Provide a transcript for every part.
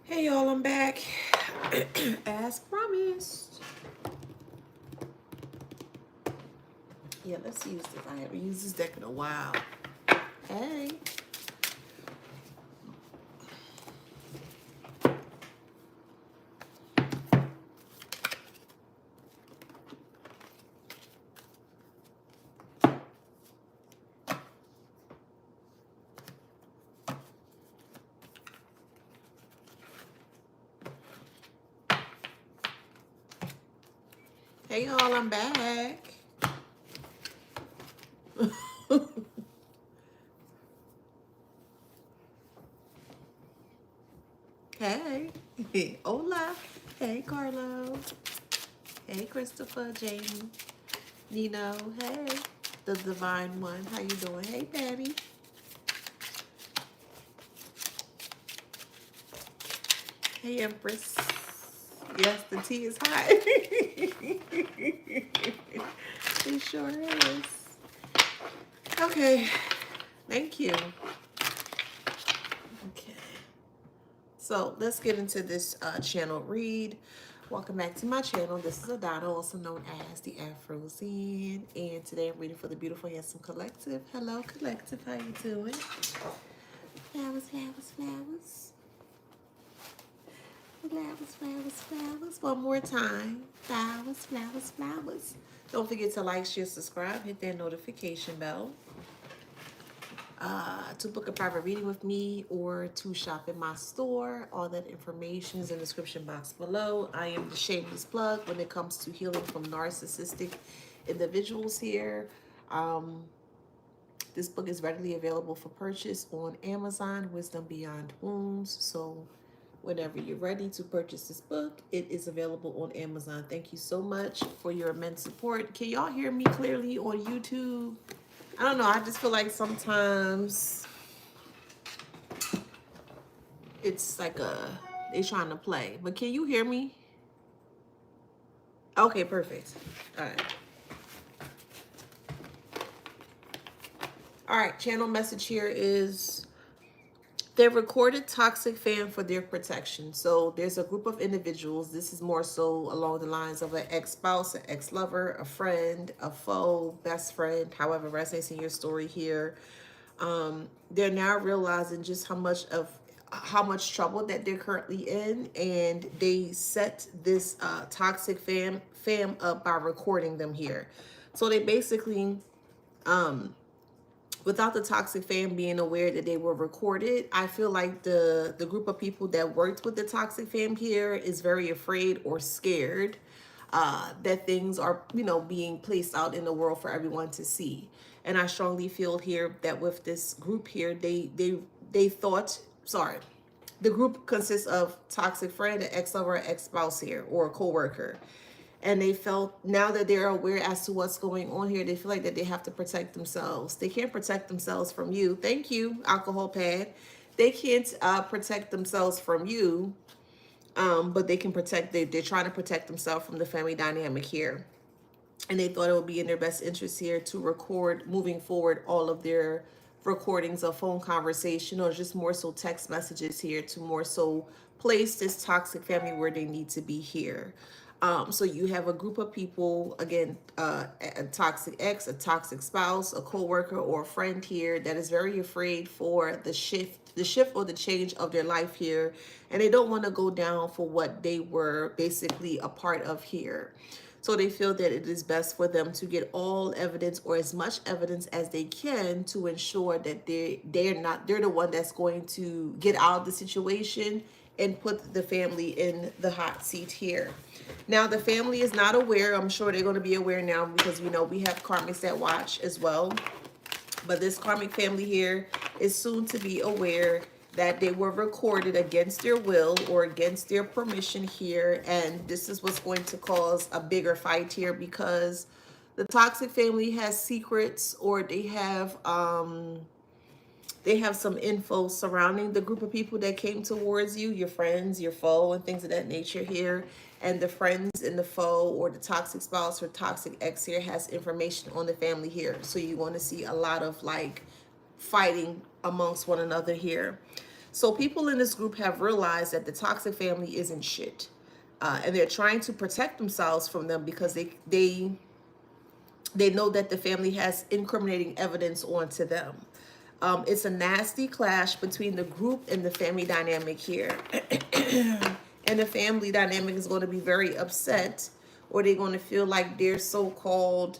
Hey y'all, I'm back. As promised. Yeah, let's use this. I haven't used this deck in a while. Hey. Hey y'all, I'm back. Hey. Hola. Hey Carlo. Hey Christopher, Jamie, Nino. Hey. The Divine One. How you doing? Hey Patty. Hey Empress. Yes, the tea is hot. It sure is. Okay. Thank you. Okay. So let's get into this channel read. Welcome back to my channel. This is Adana, also known as the Afrozen. And today I'm reading for the Beautiful Handsome Collective. Hello, Collective. How you doing? Flowers, flowers, flowers. Flowers, flowers, flowers. One more time. Flowers, flowers, flowers. Don't forget to like, share, subscribe, hit that notification bell. To book a private reading with me or to shop in my store. All that information is in the description box below. I am the shameless plug when it comes to healing from narcissistic individuals here. This book is readily available for purchase on Amazon, Wisdom Beyond Wounds. So whenever you're ready to purchase this book, it is available on Amazon. Thank you so much for your immense support. Can y'all hear me clearly on YouTube? I don't know. I just feel like sometimes it's like they trying to play. But can you hear me? Okay, perfect. All right. All right, channel message here is they recorded toxic fan for their protection. So there's a group of individuals. This is more so along the lines of an ex-spouse, an ex-lover, a friend, a foe, best friend, however resonates in your story here. They're now realizing just how much trouble that they're currently in, and they set this toxic fam up by recording them here. So they basically without the toxic fam being aware that they were recorded, I feel like the group of people that worked with the toxic fam here is very afraid or scared that things are, being placed out in the world for everyone to see. And I strongly feel here that with this group here, they thought, sorry, the group consists of toxic friend, an ex-lover, ex-spouse here, or a co-worker. And they felt, now that they're aware as to what's going on here, they feel like that they have to protect themselves. They can't protect themselves from you. Thank you, alcohol pad. They can't protect themselves from you, but they can protect, they're trying to protect themselves from the family dynamic here. And they thought it would be in their best interest here to record, moving forward, all of their recordings of phone conversation or just more so text messages here to more so place this toxic family where they need to be here. So you have a group of people, again, a toxic ex, a toxic spouse, a co-worker, or a friend here that is very afraid for the shift or the change of their life here. And they don't want to go down for what they were basically a part of here. So they feel that it is best for them to get all evidence or as much evidence as they can to ensure that they're the one that's going to get out of the situation and put the family in the hot seat here. Now the family is not aware. I'm sure they're going to be aware now because we know we have karmics that watch as well. But this karmic family here is soon to be aware that they were recorded against their will or against their permission here. And this is what's going to cause a bigger fight here because the toxic family has secrets or they have some info surrounding the group of people that came towards you, your friends, your foe, and things of that nature here. And the friends and the foe or the toxic spouse or toxic ex here has information on the family here. So you're going to see a lot of like fighting amongst one another here. So people in this group have realized that the toxic family isn't shit. And they're trying to protect themselves from them because they know that the family has incriminating evidence onto them. It's a nasty clash between the group and the family dynamic here. And the family dynamic is going to be very upset, or they're going to feel like their so-called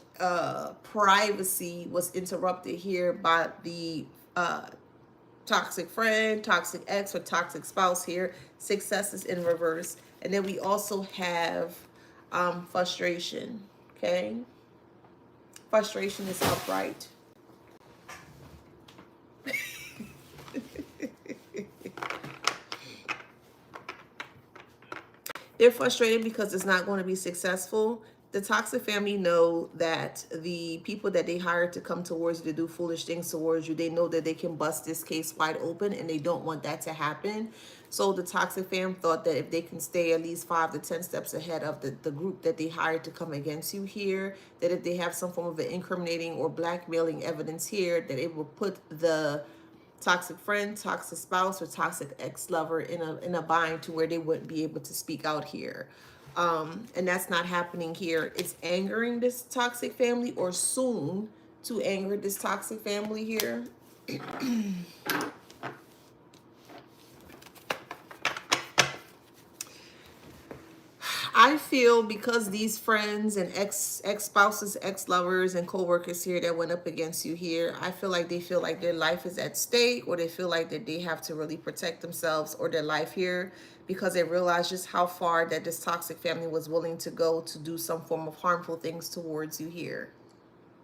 privacy was interrupted here by the toxic friend, toxic ex, or toxic spouse here. Success is in reverse. And then we also have frustration, okay? Frustration is upright. They're frustrated because it's not going to be successful. The toxic family know that the people that they hired to come towards you to do foolish things towards you, they know that they can bust this case wide open, and they don't want that to happen. So the toxic fam thought that if they can stay at least 5 to 10 steps ahead of the group that they hired to come against you here, that if they have some form of an incriminating or blackmailing evidence here, that it will put the toxic friend, toxic spouse, or toxic ex-lover in a bind to where they wouldn't be able to speak out here. And that's not happening here. It's angering this toxic family, or soon to anger this toxic family here. I feel because these friends and ex-spouses, ex-lovers, and co-workers here that went up against you here, I feel like they feel like their life is at stake, or they feel like that they have to really protect themselves or their life here, because they realize just how far that this toxic family was willing to go to do some form of harmful things towards you here.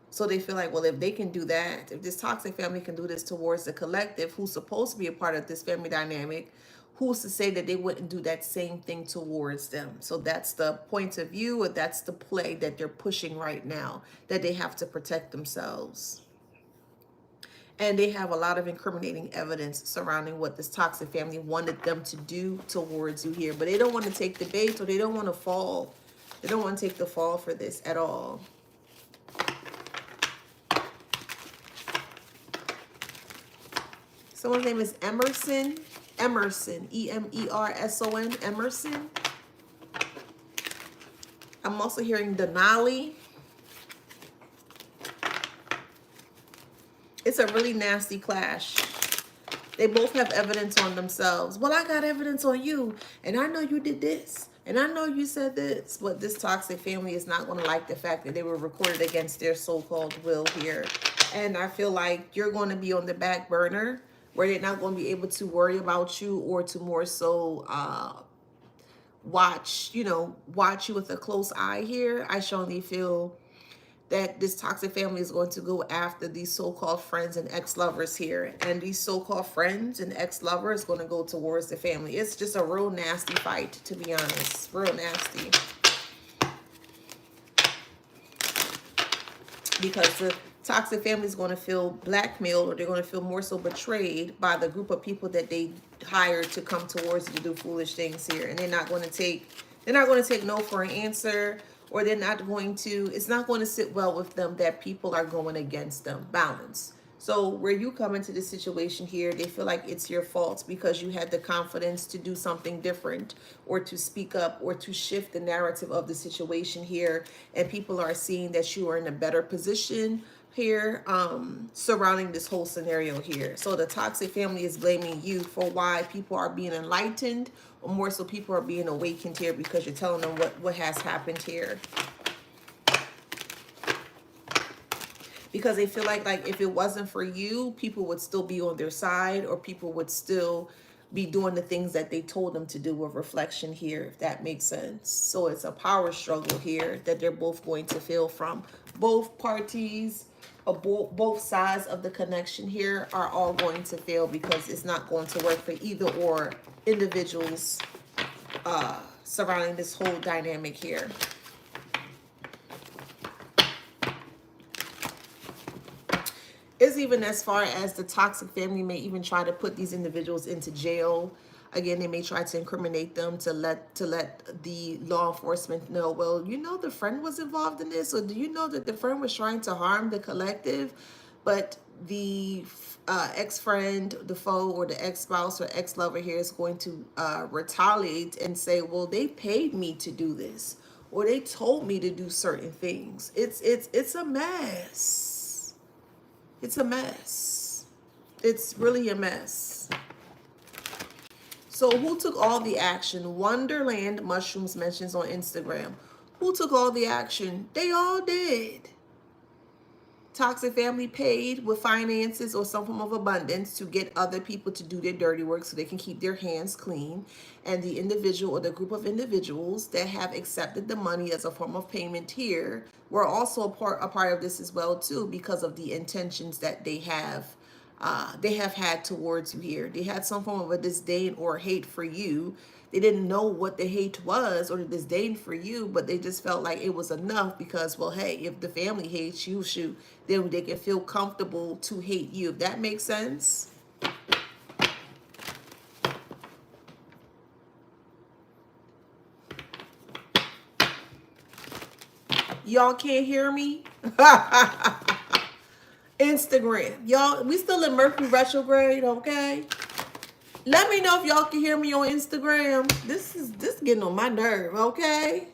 So they feel like, well, if they can do that, if this toxic family can do this towards the collective, who's supposed to be a part of this family dynamic, who's to say that they wouldn't do that same thing towards them? So that's the point of view, or that's the play that they're pushing right now, that they have to protect themselves. And they have a lot of incriminating evidence surrounding what this toxic family wanted them to do towards you here. But they don't want to take the bait, or they don't want to fall. They don't want to take the fall for this at all. Someone's name is Emerson. Emerson. E-M-E-R-S-O-N. Emerson. I'm also hearing Denali. It's a really nasty clash. They both have evidence on themselves. Well, I got evidence on you, and I know you did this, and I know you said this. But this toxic family is not going to like the fact that they were recorded against their so-called will here. And I feel like you're going to be on the back burner, where they're not going to be able to worry about you, or to more so watch you with a close eye here. I strongly feel that this toxic family is going to go after these so-called friends and ex-lovers here. And these so-called friends and ex-lovers going to go towards the family. It's just a real nasty fight, to be honest. Real nasty. Because the toxic family is going to feel blackmailed, or they're going to feel more so betrayed by the group of people that they hired to come towards you to do foolish things here. And they're not going to take no for an answer, or they're not going to, it's not going to sit well with them that people are going against them. Balance. So where you come into this situation here, they feel like it's your fault because you had the confidence to do something different, or to speak up, or to shift the narrative of the situation here. And people are seeing that you are in a better position here surrounding this whole scenario here. So the toxic family is blaming you for why people are being enlightened, or more so people are being awakened here, because you're telling them what has happened here. Because they feel like if it wasn't for you, people would still be on their side, or people would still be doing the things that they told them to do, with reflection here, if that makes sense. So it's a power struggle here that they're both going to feel from. Both parties, or both sides of the connection here are all going to fail, because it's not going to work for either or individuals surrounding this whole dynamic here. It's even as far as the toxic family may even try to put these individuals into jail. Again, they may try to incriminate them to let the law enforcement know, well, you know, the friend was involved in this, or do you know that the friend was trying to harm the collective? But the ex-friend, the foe, or the ex-spouse or ex-lover here is going to retaliate and say, well, they paid me to do this, or they told me to do certain things. It's a mess. It's a mess. It's really a mess. So who took all the action? Wonderland Mushrooms mentions on Instagram. Who took all the action? They all did. Toxic family paid with finances or some form of abundance to get other people to do their dirty work so they can keep their hands clean. And the individual or the group of individuals that have accepted the money as a form of payment here were also a part of this as well too, because of the intentions that they have had towards you here. They had some form of a disdain or hate for you. They didn't know what the hate was or the disdain for you, but they just felt like it was enough because, well, hey, if the family hates you, shoot, then they can feel comfortable to hate you. If that makes sense. Y'all can't hear me? Instagram. Y'all, we still in Mercury retrograde, okay? Let me know if y'all can hear me on Instagram. This is getting on my nerve, okay?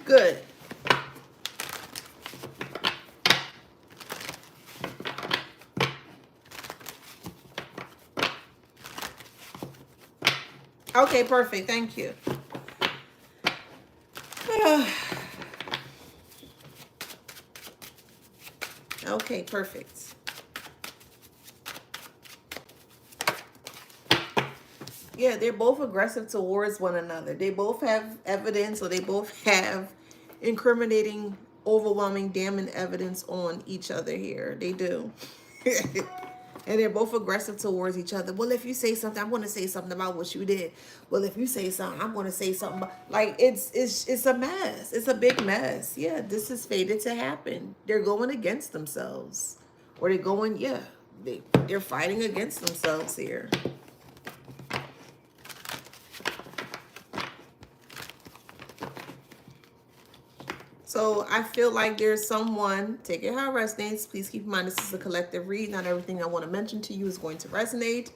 Good. Okay, perfect. Thank you. Okay, perfect. Yeah, they're both aggressive towards one another. They both have evidence, or they both have incriminating, overwhelming, damning evidence on each other here. They do. And they're both aggressive towards each other. Well, if you say something, I'm going to say something about what you did. Well, if you say something, I'm going to say something about, like, it's a mess. It's a big mess. Yeah, this is fated to happen. They're going against themselves. Or they're going, yeah, they're fighting against themselves here. So I feel like there's someone, take it how it resonates. Please keep in mind this is a collective read. Not everything I want to mention to you is going to resonate.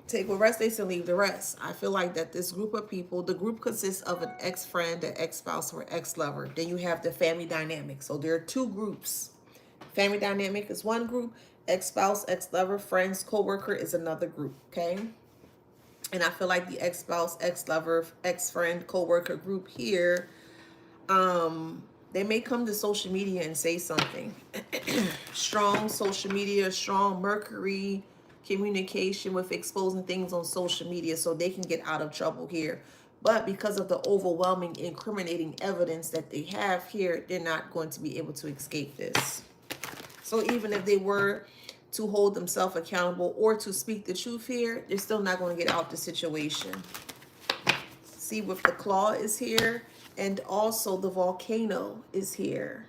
Take what resonates and leave the rest. I feel like that this group of people, the group consists of an ex-friend, an ex-spouse, or ex-lover. Then you have the family dynamic. So there are two groups. Family dynamic is one group. Ex-spouse, ex-lover, friends, co-worker is another group, okay? And I feel like the ex-spouse, ex-lover, ex-friend, co-worker group here, they may come to social media and say something. Strong social media, strong Mercury communication with exposing things on social media so they can get out of trouble here. But because of the overwhelming incriminating evidence that they have here, they're not going to be able to escape this. So even if they were to hold themselves accountable or to speak the truth here, they're still not going to get out the situation. See, with the claw is here, and also the volcano is here.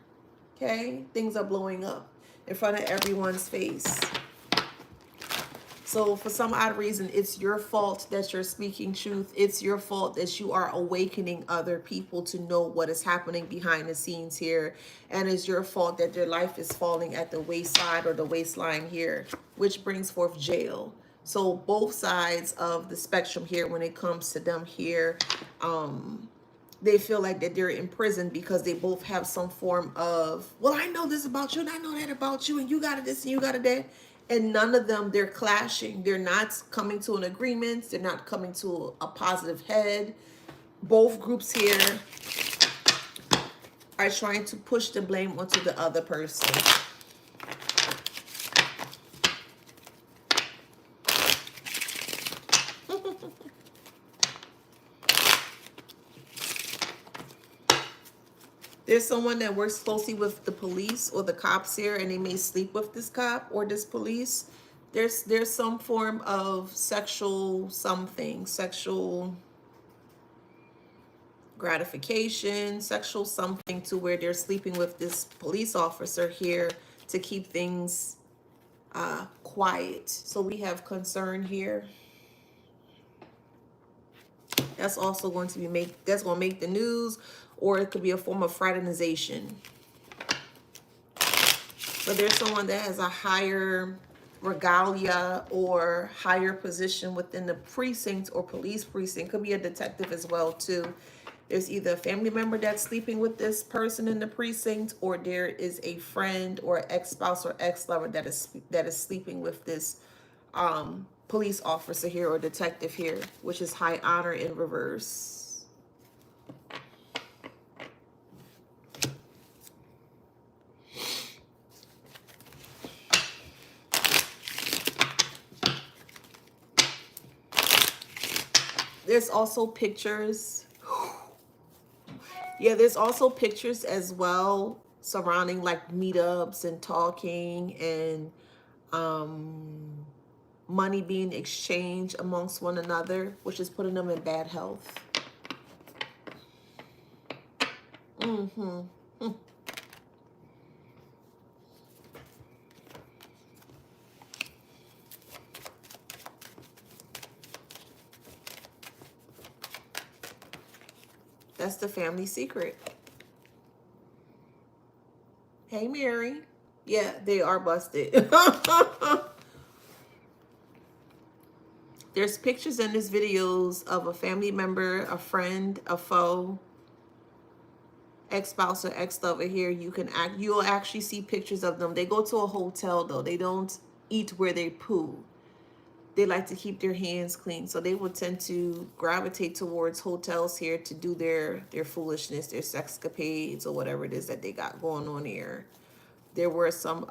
Okay, things are blowing up in front of everyone's face. So for some odd reason, it's your fault that you're speaking truth. It's your fault that you are awakening other people to know what is happening behind the scenes here. And it's your fault that their life is falling at the wayside or the waistline here, which brings forth jail. So both sides of the spectrum here, when it comes to them here, they feel like that they're in prison because they both have some form of, well, I know this about you and I know that about you and you got this and you got that. And none of them, they're clashing. They're not coming to an agreement. They're not coming to a positive head. Both groups here are trying to push the blame onto the other person. There's someone that works closely with the police or the cops here, and they may sleep with this cop or this police. There's some form of sexual something, sexual gratification, sexual something, to where they're sleeping with this police officer here to keep things quiet. So we have concern here. That's also going to be that's going to make the news, or it could be a form of fraternization. But there's someone that has a higher regalia or higher position within the precinct or police precinct. Could be a detective as well too. There's either a family member that's sleeping with this person in the precinct, or there is a friend or ex-spouse or ex-lover that is sleeping with this police officer here or detective here, which is high honor in reverse. There's also pictures. Yeah, there's also pictures as well surrounding like meetups and talking and money being exchanged amongst one another, which is putting them in bad health. That's the family secret. Hey, Mary. Yeah, they are busted. There's pictures in this videos of a family member, a friend, a foe, ex-spouse or ex-lover here. You'll actually see pictures of them. They go to a hotel though. They don't eat where they poo. They like to keep their hands clean. So they will tend to gravitate towards hotels here to do their foolishness, their sexcapades or whatever it is that they got going on here. There were some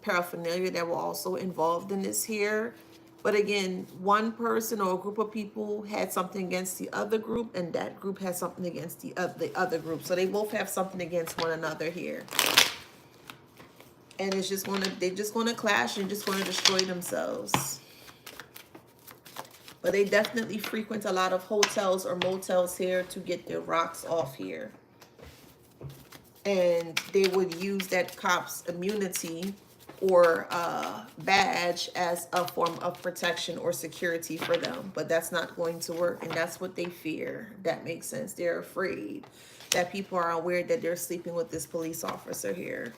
paraphernalia that were also involved in this here. But again, one person or a group of people had something against the other group, and that group had something against the other group. So they both have something against one another here. And it's just they're just gonna clash and just gonna destroy themselves. But they definitely frequent a lot of hotels or motels here to get their rocks off here. And they would use that cop's immunity or badge as a form of protection or security for them. But that's not going to work, and that's what they fear. That makes sense. They're afraid that people are aware that they're sleeping with this police officer here.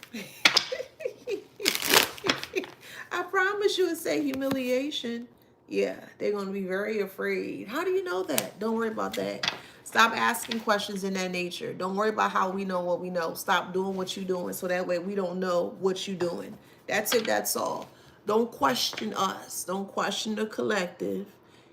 I promise you, it's a humiliation. Yeah, they're going to be very afraid. How do you know that? Don't worry about that. Stop asking questions in that nature. Don't worry about how we know what we know. Stop doing what you're doing so that way we don't know what you're doing. That's it. That's all. Don't question us. Don't question the collective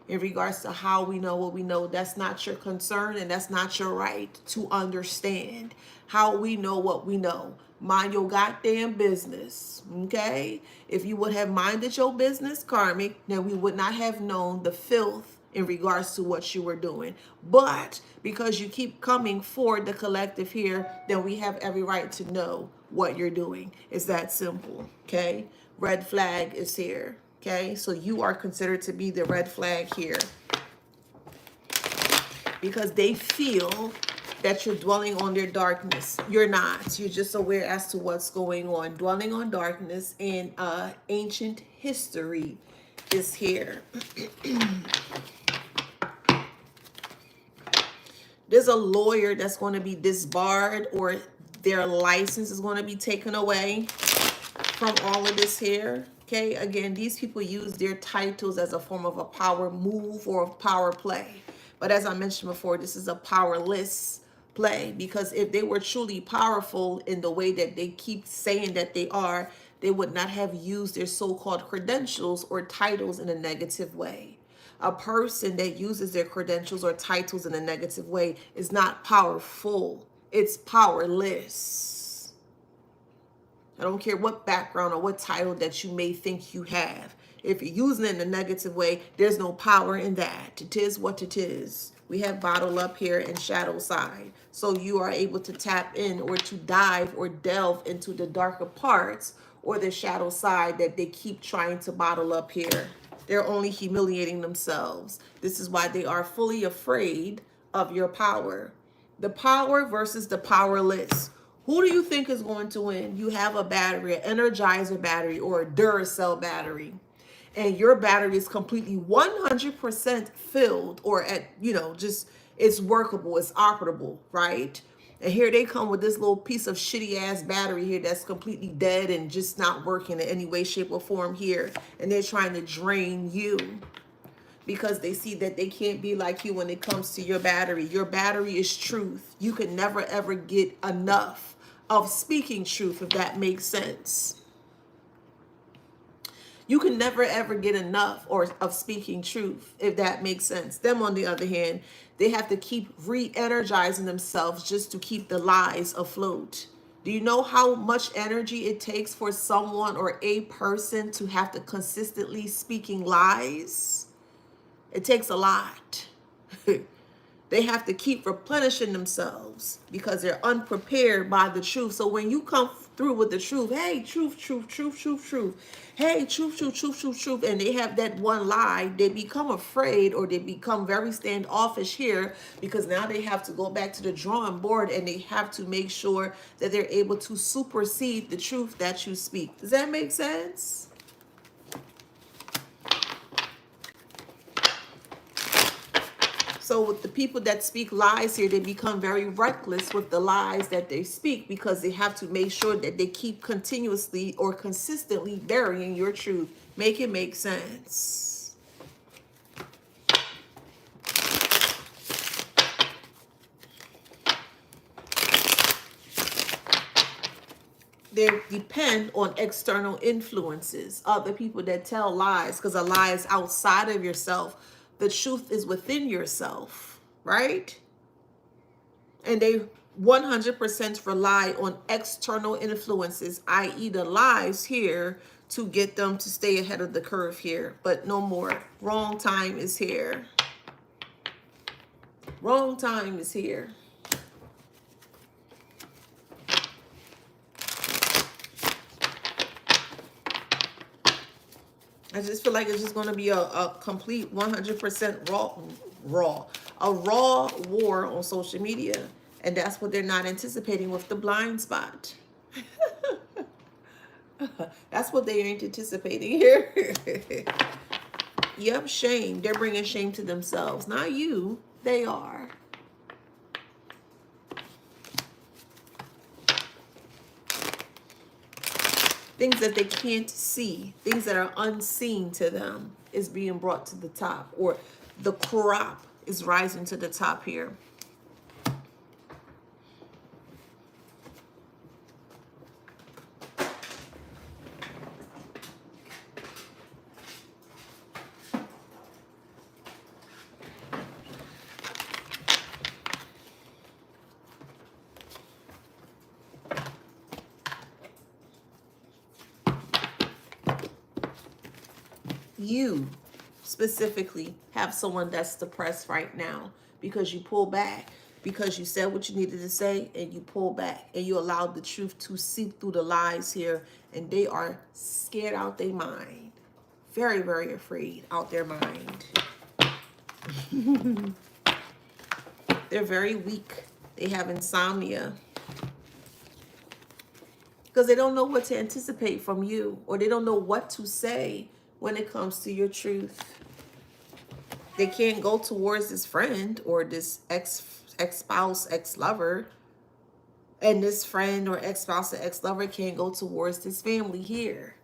in regards to how we know what we know. That's not your concern, and that's not your right to understand how we know what we know. Mind your goddamn business, okay? If you would have minded your business, karmic, then we would not have known the filth in regards to what you were doing. But because you keep coming for the collective here, then we have every right to know what you're doing. It's that simple, okay? Red flag is here, okay? So you are considered to be the red flag here because they feel that you're dwelling on their darkness. You're not. You're just aware as to what's going on. Dwelling on darkness in ancient history is here. There's a lawyer that's going to be disbarred, or their license is going to be taken away from all of this here. Okay, again, these people use their titles as a form of a power move or a power play. But as I mentioned before, this is a powerless play, because if they were truly powerful in the way that they keep saying that they are, they would not have used their so-called credentials or titles in a negative way. A person that uses their credentials or titles in a negative way is not powerful. It's powerless. I don't care what background or what title that you may think you have. If you're using it in a negative way, there's no power in that. It is what it is. We have bottle up here and shadow side. So you are able to tap in or to dive or delve into the darker parts or the shadow side that they keep trying to bottle up here. They're only humiliating themselves. This is why they are fully afraid of your power. The power versus the powerless. Who do you think is going to win? You have a battery, an Energizer battery or a Duracell battery, and your battery is completely 100% filled, or at, just it's workable, it's operable, right? And here they come with this little piece of shitty ass battery here that's completely dead and just not working in any way, shape, or form here. And they're trying to drain you because they see that they can't be like you when it comes to your battery. Your battery is truth. You can never ever get enough of speaking truth, if that makes sense. You can never ever get enough of speaking truth, if that makes sense. Them, on the other hand, they have to keep re-energizing themselves just to keep the lies afloat. Do you know how much energy it takes for someone or a person to have to consistently speaking lies? It takes a lot. They have to keep replenishing themselves because they're unprepared by the truth. So when you come through with the truth, hey, truth, truth, truth, truth, truth, hey, truth, truth, truth, truth, truth, and they have that one lie, they become afraid, or they become very standoffish here, because now they have to go back to the drawing board and they have to make sure that they're able to supersede the truth that you speak. Does that make sense? So with the people that speak lies here, they become very reckless with the lies that they speak, because they have to make sure that they keep continuously or consistently burying your truth. Make it make sense. They depend on external influences, other people that tell lies, because a lie is outside of yourself. The truth is within yourself, right? And they 100% rely on external influences, i.e. the lies here, to get them to stay ahead of the curve here. But no more. Wrong time is here. Wrong time is here. I just feel like it's just going to be a complete 100% a raw war on social media. And that's what they're not anticipating with the blind spot. That's what they ain't anticipating here. Yep, shame. They're bringing shame to themselves. Not you. They are. Things that they can't see, things that are unseen to them, is being brought to the top, or the crop is rising to the top here. You specifically have someone that's depressed right now because you pull back, because you said what you needed to say and you pull back and you allowed the truth to seep through the lies here, and they are scared out their mind. Very, very afraid out their mind. They're very weak. They have insomnia because they don't know what to anticipate from you, or they don't know what to say when it comes to your truth. They can't go towards this friend or this ex-spouse, ex-lover, and this friend or ex-spouse or ex-lover can't go towards this family here.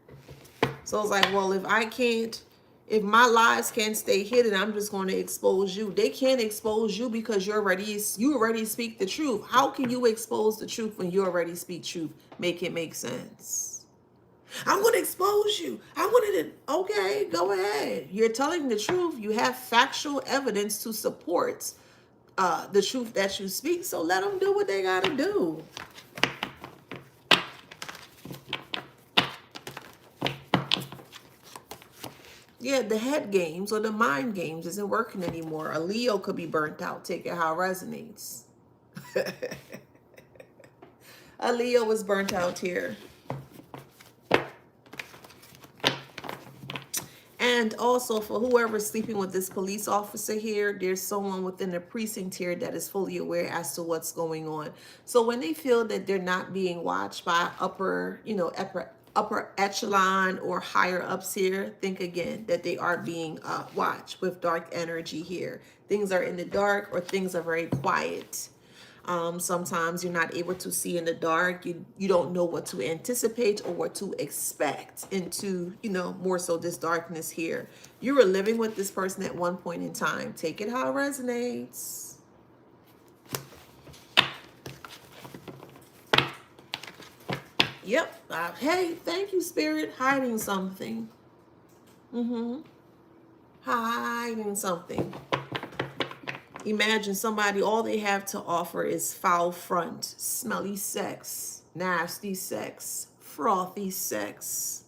So it's like, well, if my lies can't stay hidden, I'm just going to expose you. They can't expose you because you already speak the truth. How can you expose the truth when you already speak truth? Make it make sense. I'm going to expose you. I wanted to. Okay, go ahead. You're telling the truth. You have factual evidence to support the truth that you speak. So let them do what they got to do. Yeah, the head games or the mind games isn't working anymore. A Leo could be burnt out. Take it how it resonates. A Leo was burnt out here. And And also for whoever's sleeping with this police officer here, there's someone within the precinct here that is fully aware as to what's going on. So when they feel that they're not being watched by upper echelon or higher ups here, think again that they are being watched with dark energy here. Things are in the dark or things are very quiet. Sometimes you're not able to see in the dark. You don't know what to anticipate or what to expect into, more so this darkness here. You were living with this person at one point in time. Take it how it resonates. Yep. Hey, thank you, Spirit. Hiding something. Hiding something. Imagine somebody, all they have to offer is foul front, smelly sex, nasty sex, frothy sex,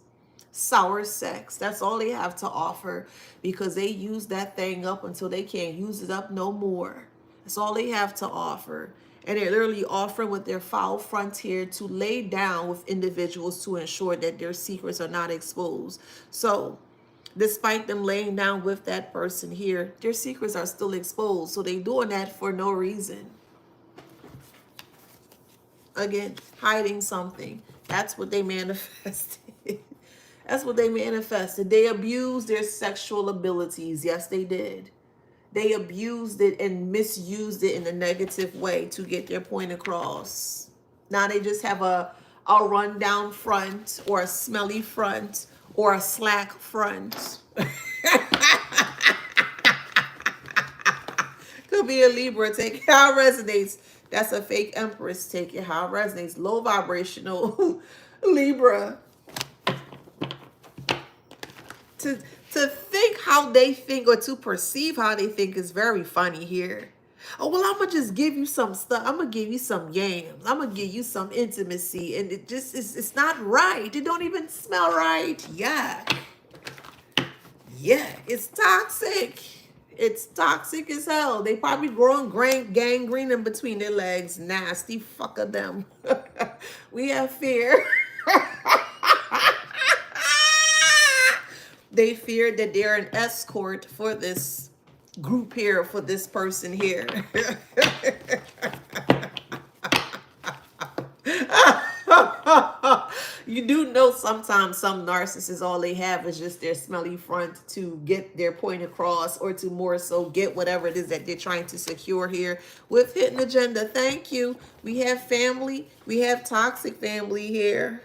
sour sex. That's all they have to offer because they use that thing up until they can't use it up no more. That's all they have to offer. And they're literally offering with their foul frontier to lay down with individuals to ensure that their secrets are not exposed. So despite them laying down with that person here, their secrets are still exposed. So they're doing that for no reason. Again, hiding something. That's what they manifested. That's what they manifested. They abused their sexual abilities. Yes, they did. They abused it and misused it in a negative way to get their point across. Now they just have a rundown front or a smelly front or a slack front. Could be a Libra. Take it how it resonates. That's a fake Empress. Take it how it resonates. Low vibrational Libra. To think how they think or to perceive how they think is very funny here. Oh, well, I'm going to just give you some stuff. I'm going to give you some yams. I'm going to give you some intimacy. And it just is, it's not right. It don't even smell right. Yeah. Yeah, it's toxic. It's toxic as hell. They probably growing gangrene in between their legs. Nasty fuck of them. We have fear. They fear that they're an escort for this group here, for this person here. You do know sometimes some narcissists, all they have is just their smelly front to get their point across or to more so get whatever it is that they're trying to secure here with hidden agenda. Thank you. We have family. We have toxic family here.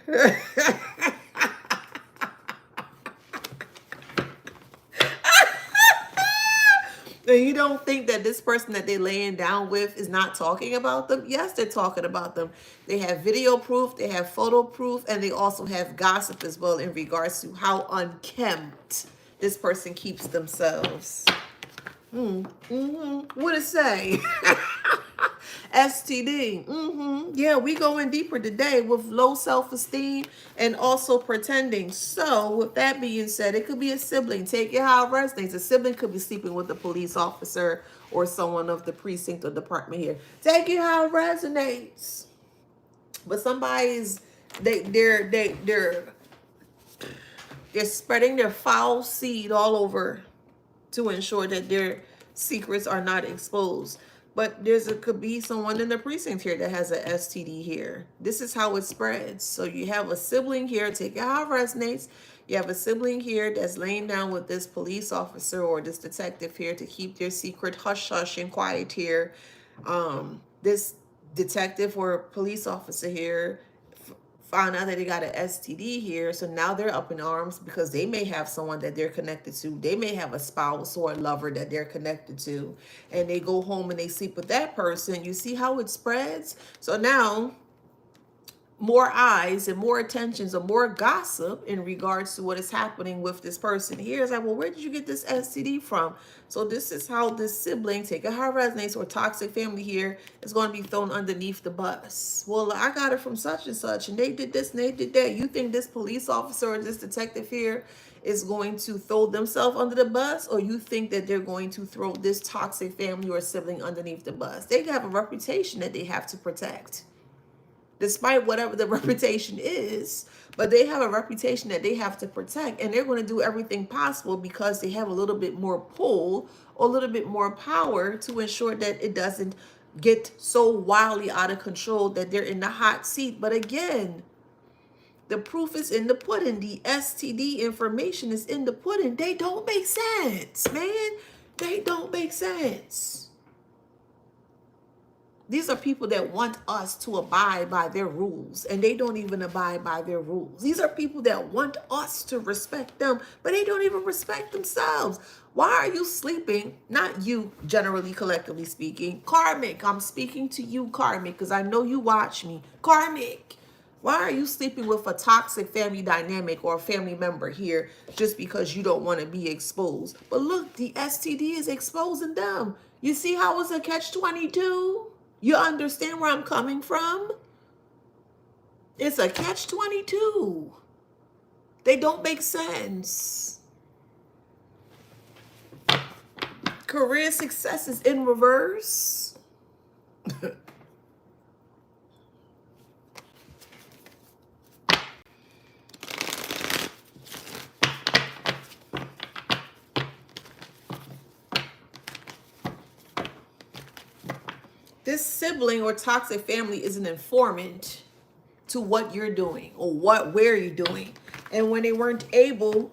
And you don't think that this person that they're laying down with is not talking about them? Yes, they're talking about them. They have video proof, they have photo proof, and they also have gossip as well in regards to how unkempt this person keeps themselves. What it say? STD. Yeah, we going deeper today with low self-esteem and also pretending. So with that being said, it could be a sibling. Take it how it resonates. A sibling could be sleeping with a police officer or someone of the precinct or department here. Take it how it resonates. But somebody's they're spreading their foul seed all over to ensure that their secrets are not exposed. But could be someone in the precinct here that has an STD here. This is how it spreads. So you have a sibling here, take it how it resonates. You have a sibling here that's laying down with this police officer or this detective here to keep their secret hush-hush and quiet here. This detective or police officer here found out that they got an STD here. So now they're up in arms because they may have someone that they're connected to. They may have a spouse or a lover that they're connected to. And they go home and they sleep with that person. You see how it spreads? So now more eyes and more attentions or more gossip in regards to what is happening with this person here. It's like, well, where did you get this STD from? So this is how this sibling, take it how it resonates, or toxic family here is going to be thrown underneath the bus. Well, I got it from such and such, and they did this and they did that. You think this police officer or this detective here is going to throw themselves under the bus, or you think that they're going to throw this toxic family or sibling underneath the bus? They have a reputation that they have to protect. despite whatever the reputation is. But they have a reputation that they have to protect, and they're going to do everything possible because they have a little bit more pull or a little bit more power to ensure that it doesn't get so wildly out of control that they're in the hot seat. But again, the proof is in the pudding. The STD information is in the pudding. They don't make sense, man. They don't make sense. These are people that want us to abide by their rules, and they don't even abide by their rules. These are people that want us to respect them, but they don't even respect themselves. Why are you sleeping? Not you, generally, collectively speaking. Karmic, I'm speaking to you, Karmic, because I know you watch me. Karmic, why are you sleeping with a toxic family dynamic or a family member here just because you don't want to be exposed? But look, the STD is exposing them. You see how it's a catch-22? You understand where I'm coming from? It's a catch-22. They don't make sense. Career success is in reverse. This sibling or toxic family is an informant to what you're doing or where you're doing. And when they weren't able,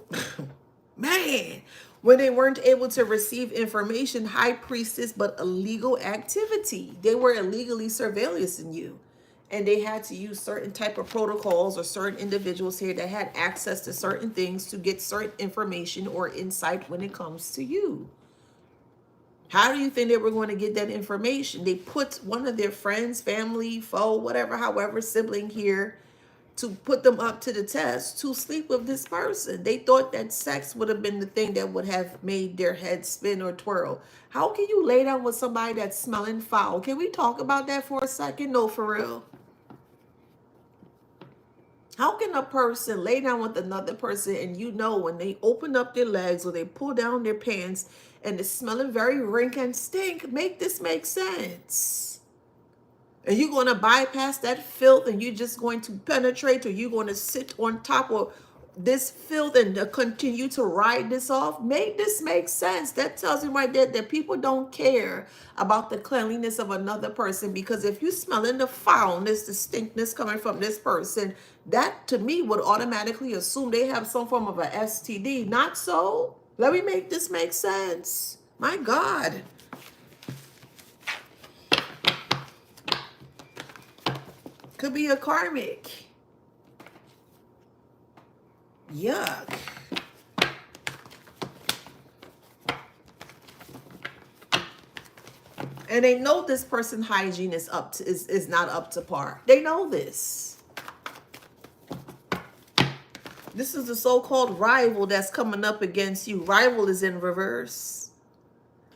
man, when they weren't able to receive information, high priestess, but illegal activity, they were illegally surveillancing you. And they had to use certain type of protocols or certain individuals here that had access to certain things to get certain information or insight when it comes to you. How do you think they were going to get that information? They put one of their friends, family, foe, whatever, however, sibling here to put them up to the test to sleep with this person. They thought that sex would have been the thing that would have made their head spin or twirl. How can you lay down with somebody that's smelling foul? Can we talk about that for a second? No, for real. How can a person lay down with another person and you know when they open up their legs or they pull down their pants and it's smelling very rank and stink? Make this make sense. And you're going to bypass that filth and you're just going to penetrate, or you're going to sit on top of this filth and continue to ride this off? Make this make sense. That tells me right there that people don't care about the cleanliness of another person, because if you smelling the foulness, the stinkness coming from this person, that to me would automatically assume they have some form of a STD. Not so. Let me make this make sense. My God. Could be a karmic. Yuck. And they know this person hygiene is not up to par. They know this. This is the so-called rival that's coming up against you. Rival is in reverse.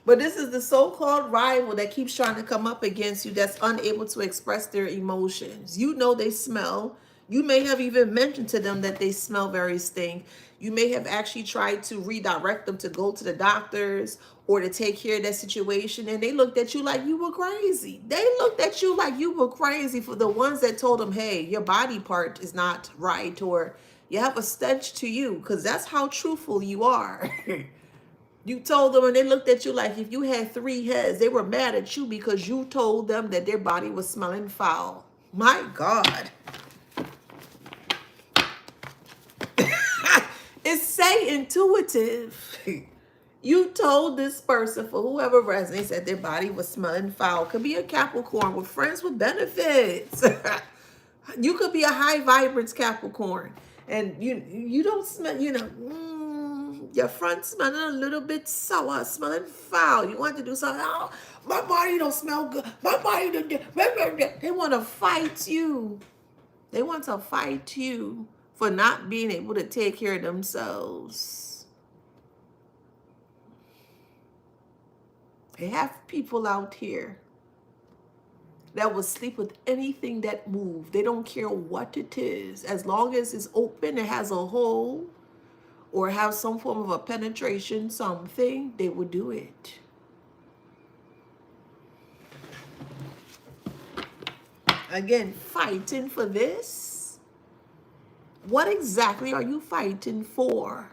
But this is the so-called rival that keeps trying to come up against you, that's unable to express their emotions. You know they smell. You may have even mentioned to them that they smell very stink. You may have actually tried to redirect them to go to the doctors or to take care of that situation, and they looked at you like you were crazy. They looked at you like you were crazy. For the ones that told them, hey, your body part is not right, or you have a stench to you, because that's how truthful you are. You told them and they looked at you like if you had 3 heads. They were mad at you because you told them that their body was smelling foul. My God. It's say intuitive. You told this person, for whoever resonates, that their body was smelling foul. Could be a Capricorn with friends with benefits. You could be a high vibrance Capricorn. And you don't smell, your front smelling a little bit sour, smelling foul. You want to do something. Oh, my body don't smell good. My body don't. They want to fight you. They want to fight you for not being able to take care of themselves. They have people out here that will sleep with anything that moves. They don't care what it is. As long as it's open, it has a hole, or have some form of a penetration, something, they will do it. Again, fighting for this? What exactly are you fighting for?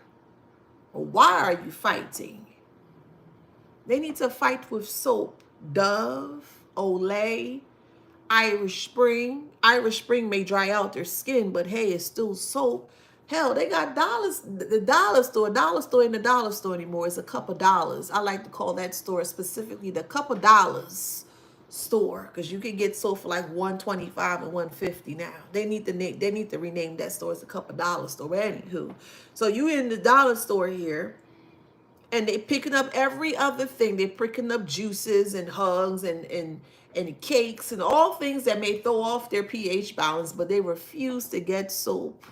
Or why are you fighting? They need to fight with soap. Dove, Olay, Irish Spring. Irish Spring may dry out their skin, but hey, it's still soap. Hell, they got dollars. The dollar store ain't the dollar store anymore. It's a couple dollars. I like to call that store specifically the couple dollars store, because you can get soap for like $125 and $150 now. They need to rename that store as a couple dollar store. But anywho, so you in the dollar store here, and they picking up every other thing. They're picking up juices and hugs and cakes and all things that may throw off their pH balance, but they refuse to get soap.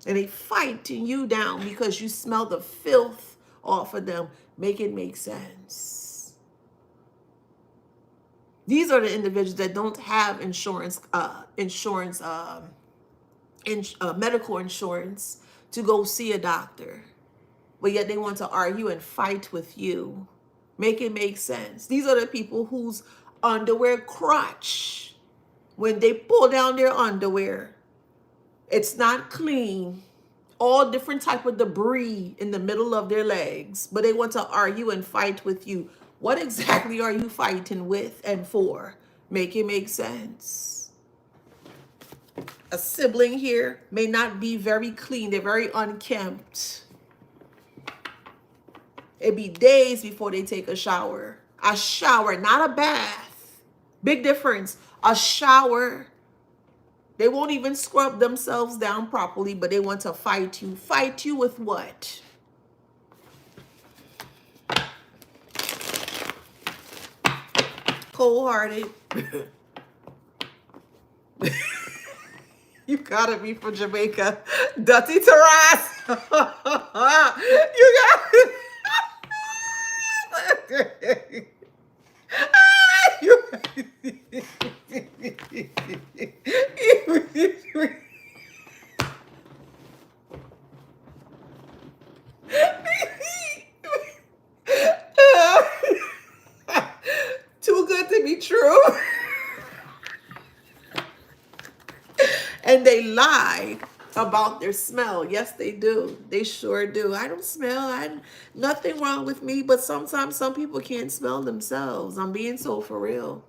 And they fighting you down because you smell the filth off of them. Make it make sense. These are the individuals that don't have medical insurance to go see a doctor, but yet they want to argue and fight with you. Make it make sense. These are the people whose underwear crotch, when they pull down their underwear, it's not clean. All different type of debris in the middle of their legs, but they want to argue and fight with you. What exactly are you fighting with and for? Make it make sense. A sibling here may not be very clean. They're very unkempt. It'd be days before they take a shower. A shower, not a bath. Big difference. A shower. They won't even scrub themselves down properly, but they want to fight you. Fight you with what? Cold-hearted. You gotta be from Jamaica. Dirty Taras. You got too good to be true. And they lie about their smell. Yes, they do. They sure do. I don't smell. Nothing wrong with me, but sometimes some people can't smell themselves. I'm being so for real.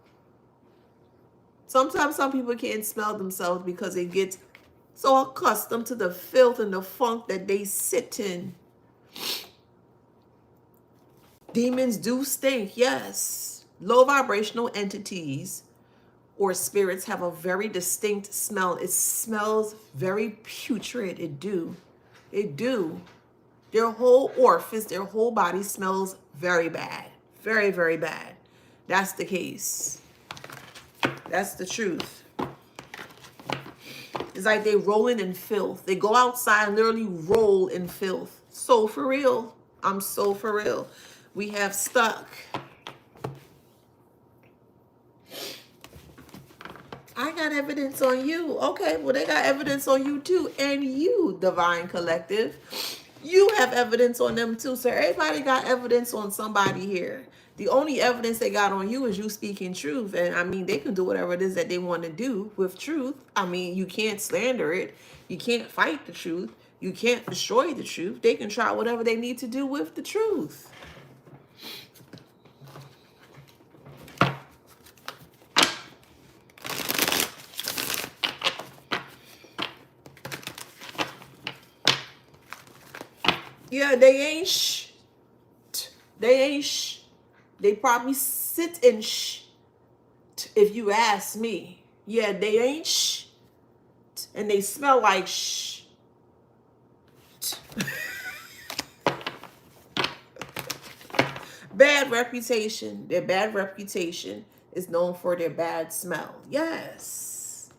Sometimes some people can't smell themselves because they get so accustomed to the filth and the funk that they sit in. Demons do stink, yes. Low vibrational entities or spirits have a very distinct smell. It smells very putrid. It do. It do. Their whole orifice, their whole body smells very bad. Very, very bad. That's the case. That's the truth. It's like they rolling in filth. They go outside and literally roll in filth. So for real. I'm so for real. We have stuck. I got evidence on you. Okay, well, they got evidence on you too. And you, Divine Collective, you have evidence on them too. So everybody got evidence on somebody here. The only evidence they got on you is you speaking truth. And I mean, they can do whatever it is that they want to do with truth. I mean, you can't slander it. You can't fight the truth. You can't destroy the truth. They can try whatever they need to do with the truth. Yeah, they ain't They ain't They probably sit in if you ask me. Yeah, they ain't and they smell like Bad reputation. Their bad reputation is known for their bad smell. Yes.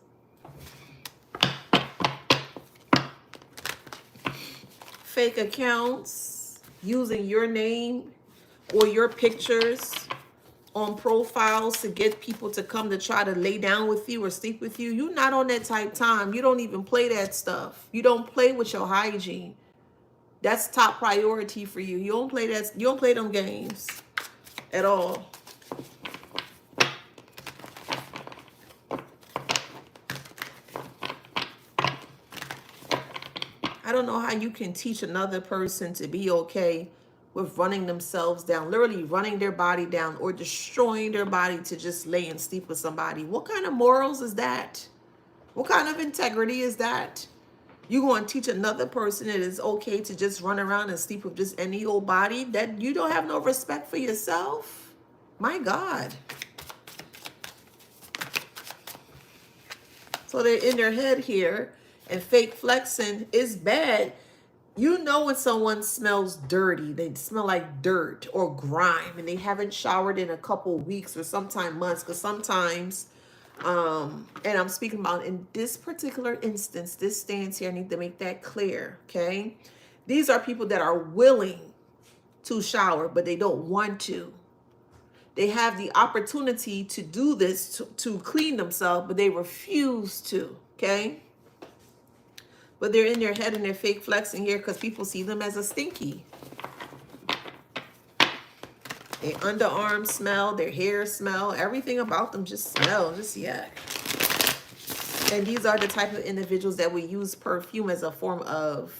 Fake accounts, using your name or your pictures on profiles to get people to come to try to lay down with you or sleep with you. You're not on that type time. You don't even play that stuff. You don't play with your hygiene. That's top priority for you. You don't play that. You don't play them games at all. don't know how you can teach another person to be okay with running themselves down, literally running their body down or destroying their body to just lay and sleep with somebody. What kind of morals is that? What kind of integrity is that? You going to teach another person that it's okay to just run around and sleep with just any old body? That you don't have no respect for yourself? My God. So they're in their head here, and fake flexing is bad. You know when someone smells dirty, they smell like dirt or grime, and they haven't showered in a couple weeks or sometimes months, because sometimes, and I'm speaking about in this particular instance, this stance here, I need to make that clear, okay? These are people that are willing to shower, but they don't want to. They have the opportunity to do this, to clean themselves, but they refuse to, okay? But they're in their head and they're fake flexing here because people see them as a stinky. Their underarms smell, their hair smell, everything about them just smells, just yuck. And these are the type of individuals that will use perfume as a form of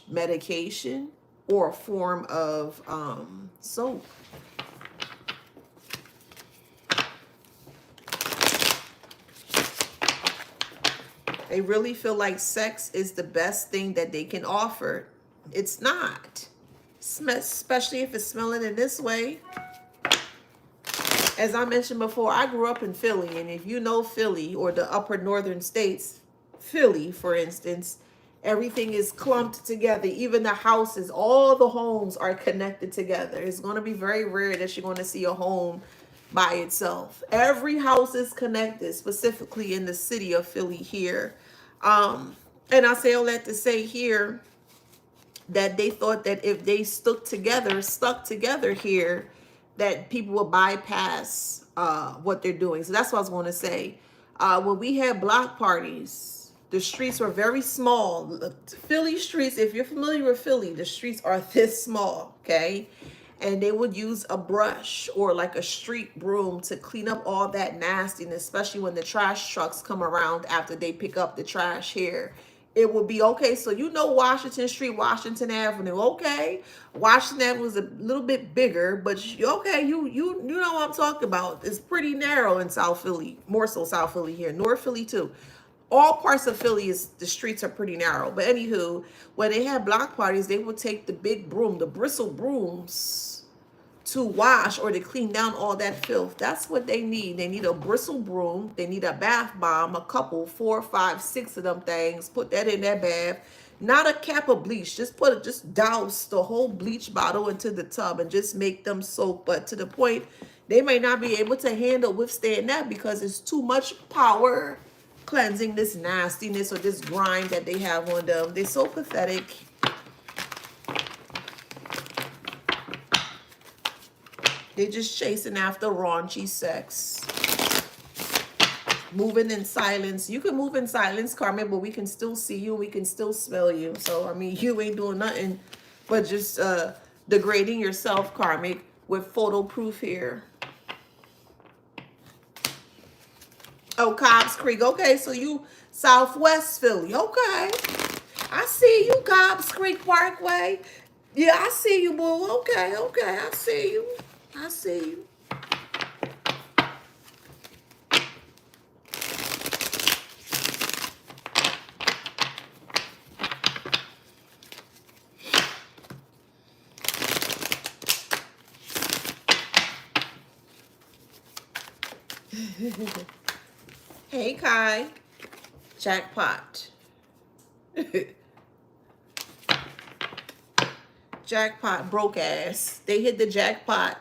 medication or a form of soap. They really feel like sex is the best thing that they can offer. It's not. Especially if it's smelling in this way. As I mentioned before, I grew up in Philly. And if you know Philly or the upper northern states, Philly, for instance, everything is clumped together. Even the houses, all the homes are connected together. It's going to be very rare that you're going to see a home by itself. Every house is connected, specifically in the city of Philly here. And I say all that to say here that they thought that if they stuck together here, that people will bypass what they're doing. So that's what I was going to say. When we had block parties, the streets were very small. The Philly streets, if you're familiar with Philly, the streets are this small, okay? And they would use a brush or like a street broom to clean up all that nastiness, especially when the trash trucks come around after they pick up the trash here. It would be okay. So you know Washington Street, Washington Avenue, okay? Washington Avenue was a little bit bigger, but okay, you know what I'm talking about. It's pretty narrow in South Philly, more so South Philly here, North Philly too. All parts of Philly the streets are pretty narrow. But anywho, when they had block parties, they would take the big broom, the bristle brooms, to wash or to clean down all that filth. That's what they need. They need a bristle broom. They need a bath bomb, a couple, 4, 5, 6 of them things. Put that in that bath. Not a cap of bleach. Just douse the whole bleach bottle into the tub and just make them soak. But to the point, they may not be able to withstand that because it's too much power cleansing this nastiness or this grime that they have on them. They're so pathetic. They're just chasing after raunchy sex. Moving in silence. You can move in silence, Carmen, but we can still see you. We can still smell you. So, I mean, you ain't doing nothing but just degrading yourself, karmic, with photo proof here. Oh, Cobbs Creek. Okay, so you Southwest Philly. Okay. I see you, Cobbs Creek Parkway. Yeah, I see you, boo. Okay, I see you. I see you. Hey, Kai. Jackpot. Jackpot, broke ass. They hit the jackpot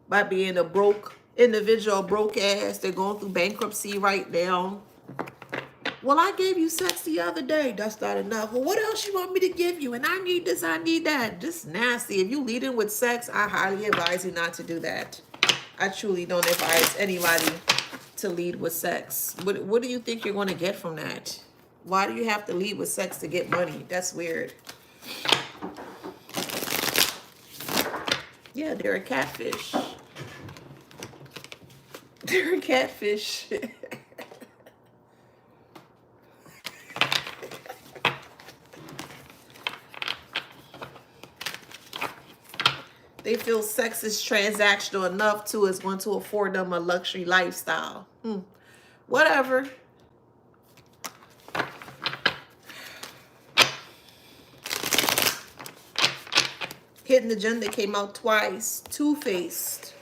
by being a broke individual, broke ass. They're going through bankruptcy right now. Well, I gave you sex the other day. That's not enough. Well, what else you want me to give you? And I need this, I need that. Just nasty. If you lead in with sex, I highly advise you not to do that. I truly don't advise anybody to lead with sex. What do you think you're going to get from that? Why do you have to lead with sex to get money? That's weird. Yeah, they're a catfish. They're a catfish. They feel sex is transactional enough to is going to afford them a luxury lifestyle. Whatever. Hidden Agenda came out twice. Two-faced.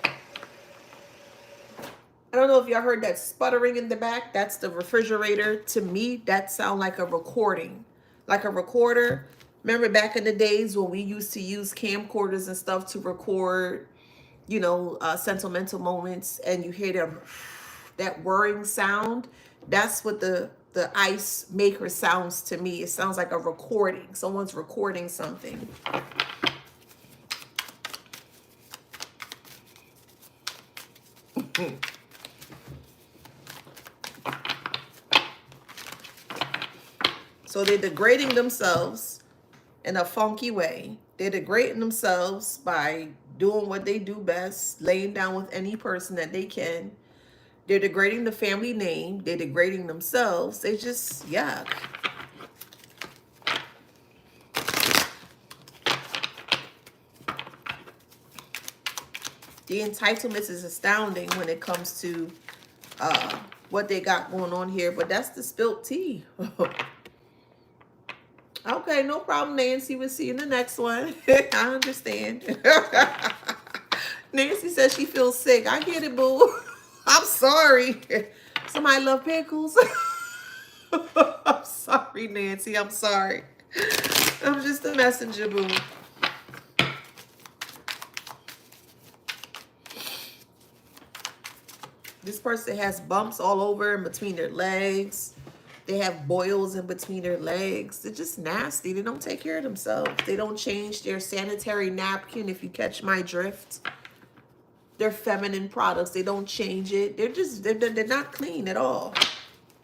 I don't know if y'all heard that sputtering in the back. That's the refrigerator. To me, that sounds like a recording. Like a recorder. Remember back in the days when we used to use camcorders and stuff to record, you know, sentimental moments, and you hear that whirring sound? That's what the ice maker sounds to me. It sounds like a recording. Someone's recording something. So they're degrading themselves in a funky way. They're degrading themselves by doing what they do best, laying down with any person that they can. They're degrading the family name. They're degrading themselves. They just, yuck. The entitlements is astounding when it comes to what they got going on here. But that's the spilt tea. Okay, no problem, Nancy. We'll see you in the next one. I understand. Nancy says she feels sick. I get it, boo. I'm sorry. Somebody love pickles. I'm sorry, Nancy. I'm sorry. I'm just a messenger, boo. This person has bumps all over in between their legs. They have boils in between their legs. They're just nasty. They don't take care of themselves. They don't change their sanitary napkin, if you catch my drift. Their feminine products, they don't change it. They're not clean at all.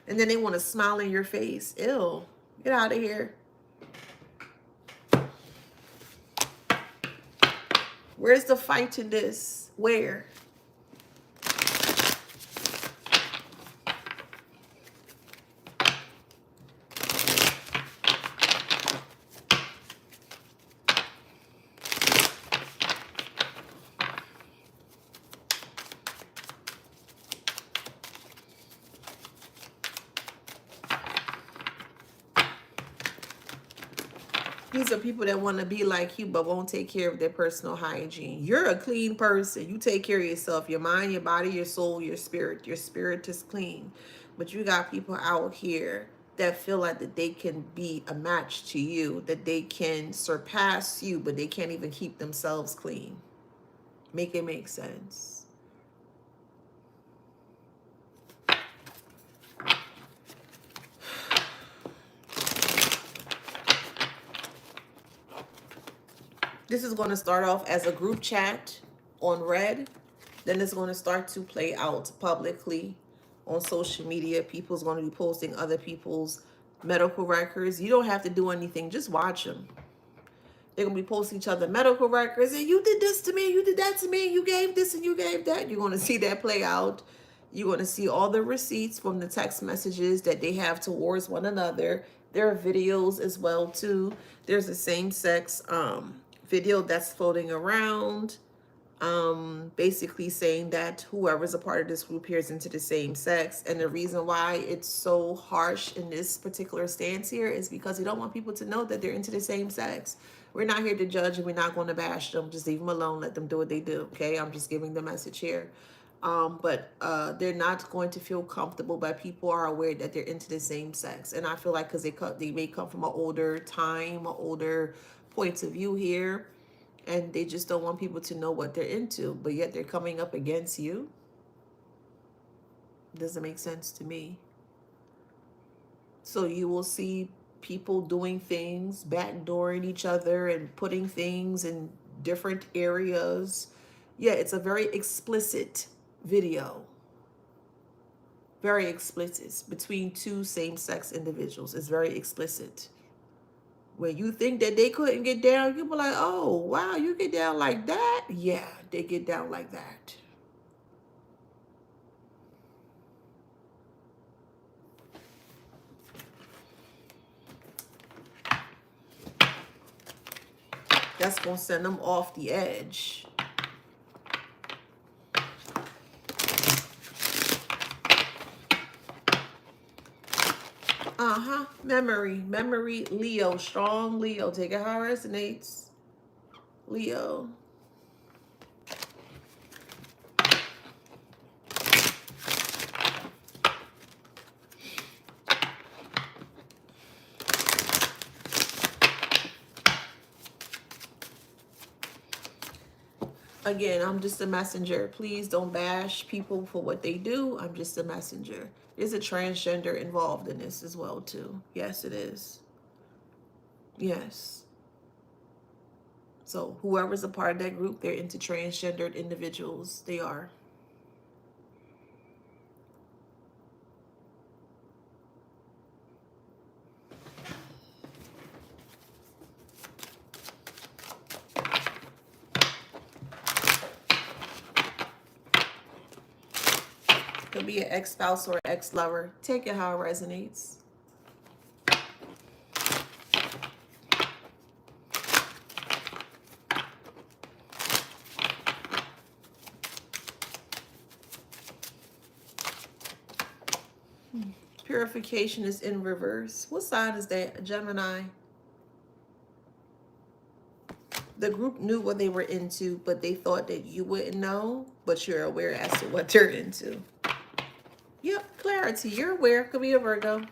And then they want to smile in your face. Ew. Get out of here. Where's the fight in this? Where? These are people that want to be like you but won't take care of their personal hygiene. You're a clean person. You take care of yourself. Your mind, your body, your soul, your spirit. Your spirit is clean. But you got people out here that feel like that they can be a match to you, that they can surpass you, but they can't even keep themselves clean. Make it make sense. This is going to start off as a group chat on Red. Then it's going to start to play out publicly on social media. People's going to be posting other people's medical records. You don't have to do anything. Just watch them. They're going to be posting each other medical records. And you did this to me. You did that to me. You gave this and you gave that. You're going to see that play out. You're going to see all the receipts from the text messages that they have towards one another. There are videos as well, too. There's a same-sex video that's floating around, basically saying that whoever's a part of this group here is into the same sex. And the reason why it's so harsh in this particular stance here is because they don't want people to know that they're into the same sex. We're not here to judge and we're not going to bash them. Just leave them alone. Let them do what they do. Okay, I'm just giving the message here. But they're not going to feel comfortable, but people are aware that they're into the same sex. And I feel like because they may come from an older time, an older points of view here, and they just don't want people to know what they're into, but yet they're coming up against you. Doesn't make sense to me. So you will see people doing things, backdooring each other and putting things in different areas. Yeah, it's a very explicit video. Very explicit. Between two same-sex individuals. It's very explicit. When you think that they couldn't get down, you'll be like, oh, wow, you get down like that? Yeah, they get down like that. that's going to send them off the edge. Memory, Leo, strong Leo. Take it how it resonates. Leo. Again, I'm just a messenger. Please don't bash people for what they do. I'm just a messenger. There's a transgender involved in this as well, too. Yes, it is. Yes. So whoever's a part of that group, they're into transgendered individuals. They are. Could be an ex-spouse or ex-lover. Take it how it resonates. Purification is in reverse. What sign is that? Gemini. The group knew what they were into, but they thought that you wouldn't know, but you're aware as to what they're into. Yep, clarity. You're aware. Could be a Virgo.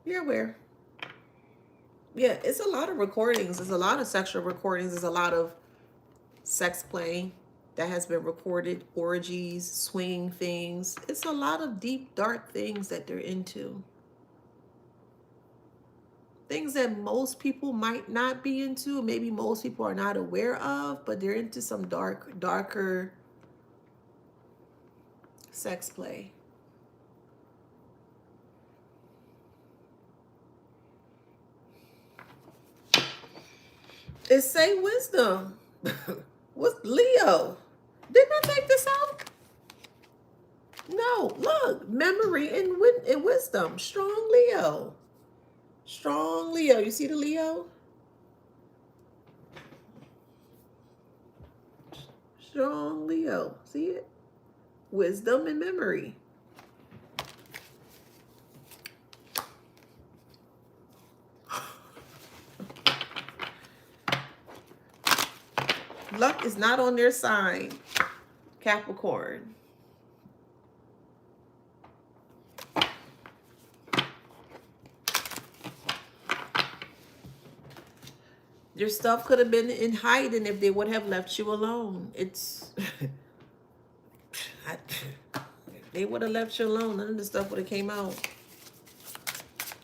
You're aware. Yeah, it's a lot of recordings. There's a lot of sexual recordings. There's a lot of sex play that has been recorded, orgies, swinging things. It's a lot of deep, dark things that they're into. Things that most people might not be into, maybe most people are not aware of, but they're into some darker sex play. It say wisdom. What's Leo? Didn't I take this out? No, look, memory and wisdom. Strong Leo. Strong Leo. You see the Leo? Strong Leo. See it? Wisdom and memory. Luck is not on their side. Capricorn. Your stuff could have been in hiding if they would have left you alone. It's... they would have left you alone. None of the stuff would have came out.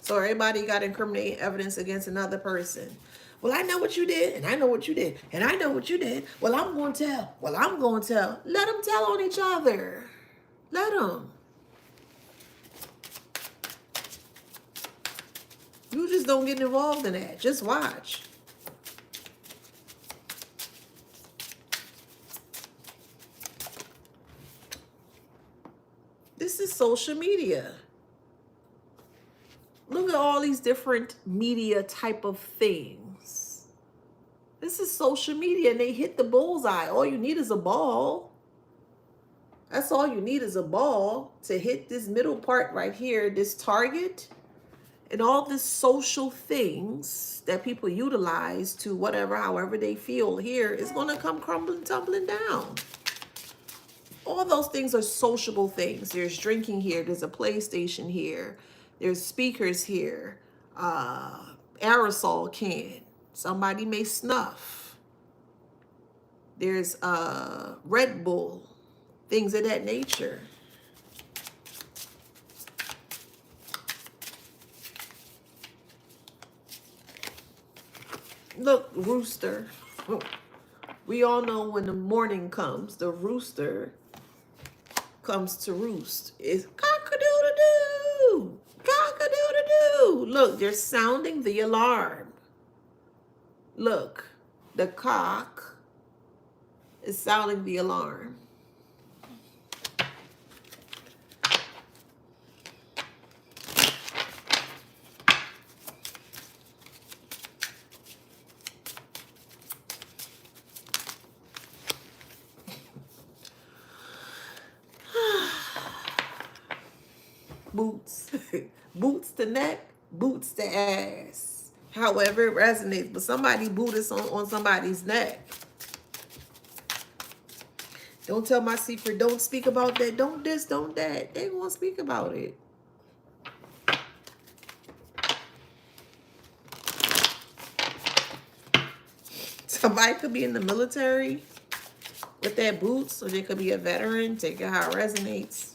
So everybody got incriminating evidence against another person. Well, I know what you did, and I know what you did, and I know what you did. Well, I'm going to tell. Well, I'm going to tell. Let them tell on each other. Let them. You just don't get involved in that. Just watch. This is social media. Look at all these different media type of things. This is social media, and they hit the bullseye. All you need is a ball. That's all you need is a ball to hit this middle part right here, this target. And all this social things that people utilize to whatever, however they feel here is going to come crumbling, tumbling down. All those things are sociable things. There's drinking here. There's a PlayStation here. There's speakers here. Aerosol can. Somebody may snuff. There's Red Bull. Things of that nature. Look, rooster. We all know when the morning comes, the rooster comes to roost. It's cock-a-doodle-doo, cock-a-doodle-doo. Look, they're sounding the alarm. Look, the cock is sounding the alarm. boots. Boots to neck, boots to ass. However it resonates. But somebody boot is on somebody's neck. Don't tell my secret. Don't speak about that. Don't this, don't that. They won't speak about it. Somebody could be in the military with that boots, or they could be a veteran. Take it how it resonates.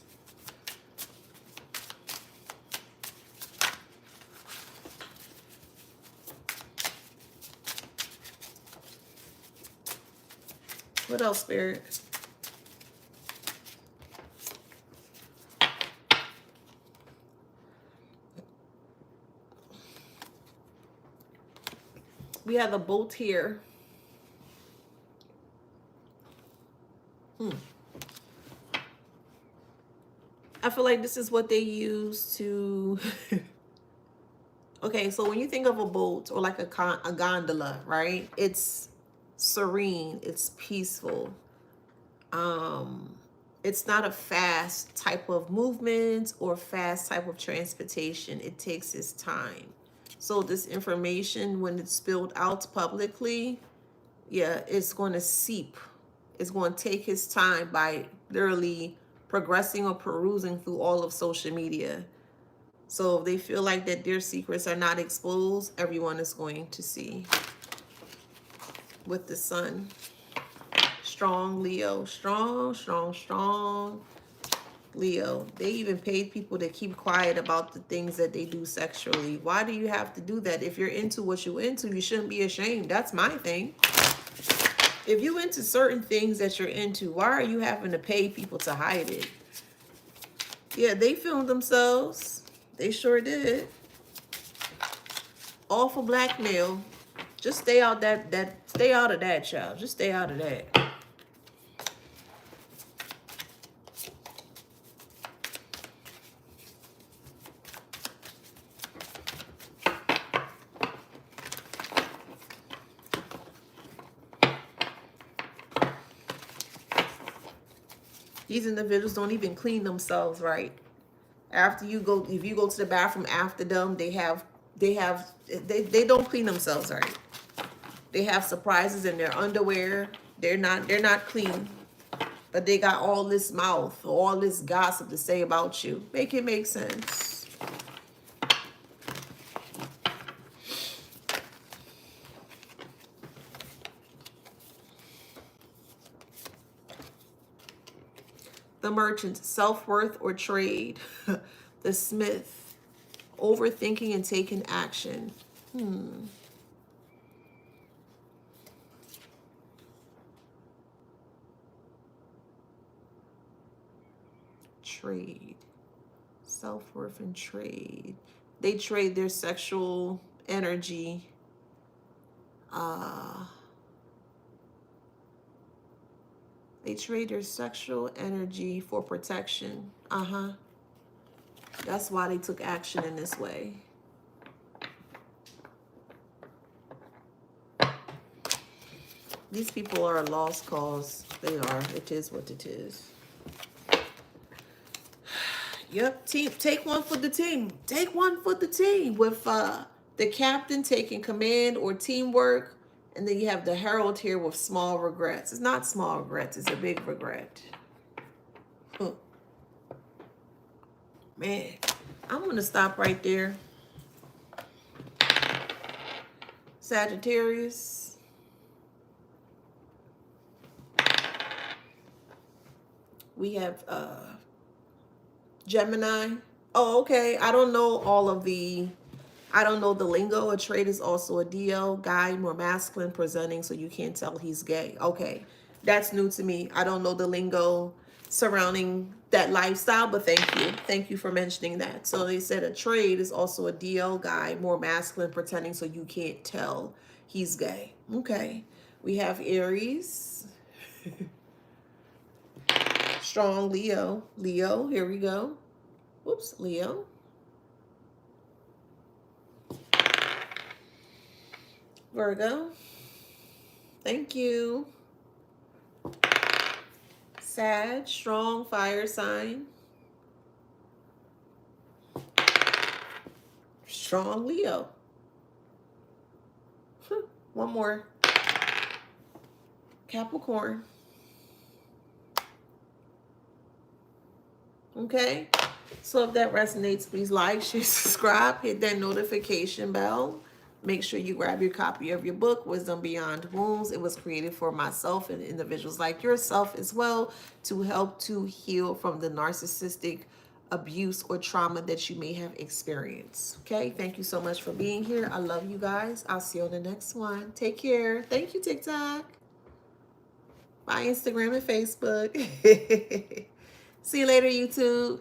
What else, Spirit? We have a bolt here. I feel like this is what they use to... Okay, so when you think of a boat or like a gondola, right? It's serene, it's peaceful. It's not a fast type of movement or fast type of transportation. It takes its time. So this information, when it's spilled out publicly, yeah, it's going to seep. It's going to take his time by literally progressing or perusing through all of social media. So if they feel like that their secrets are not exposed, everyone is going to see. With the sun. Strong Leo. Strong, strong, strong Leo. They even paid people to keep quiet about the things that they do sexually. Why do you have to do that? If you're into what you're into, you shouldn't be ashamed. That's my thing. If you into certain things that you're into, why are you having to pay people to hide it? Yeah, they filmed themselves. They sure did. All for blackmail. Just stay out stay out of that, child. Just stay out of that. These individuals don't even clean themselves right. After you go, if you go to the bathroom after them, they don't clean themselves right. They have surprises in their underwear. They're not clean. But they got all this mouth, all this gossip to say about you. Make it make sense. The merchant, self-worth or trade. The smith, overthinking and taking action. Trade. Self-worth and trade. They trade their sexual energy. They trade their sexual energy for protection. That's why they took action in this way. These people are a lost cause. They are. It is what it is. Yep, team. Take one for the team. Take one for the team. With the captain taking command or teamwork. And then you have the herald here with small regrets. It's not small regrets. It's a big regret. Man, I'm going to stop right there. Sagittarius. We have Gemini. Oh, okay. I don't know the lingo. A trade is also a DO, guy, more masculine presenting, so you can't tell he's gay. Okay, that's new to me. I don't know the lingo surrounding that lifestyle, but thank you. Thank you for mentioning that. So they said a trade is also a DO, guy, more masculine pretending, so you can't tell he's gay. Okay, we have Aries. Strong Leo. Leo, here we go. Whoops, Leo. Virgo. Thank you. Sag, strong fire sign. Strong Leo. One more. Capricorn. Okay? So if that resonates, please like, share, subscribe, hit that notification bell. Make sure you grab your copy of your book, Wisdom Beyond Wounds. It was created for myself and individuals like yourself as well to help to heal from the narcissistic abuse or trauma that you may have experienced. Okay, thank you so much for being here. I love you guys. I'll see you on the next one. Take care. Thank you, TikTok. Bye, Instagram and Facebook. See you later, YouTube.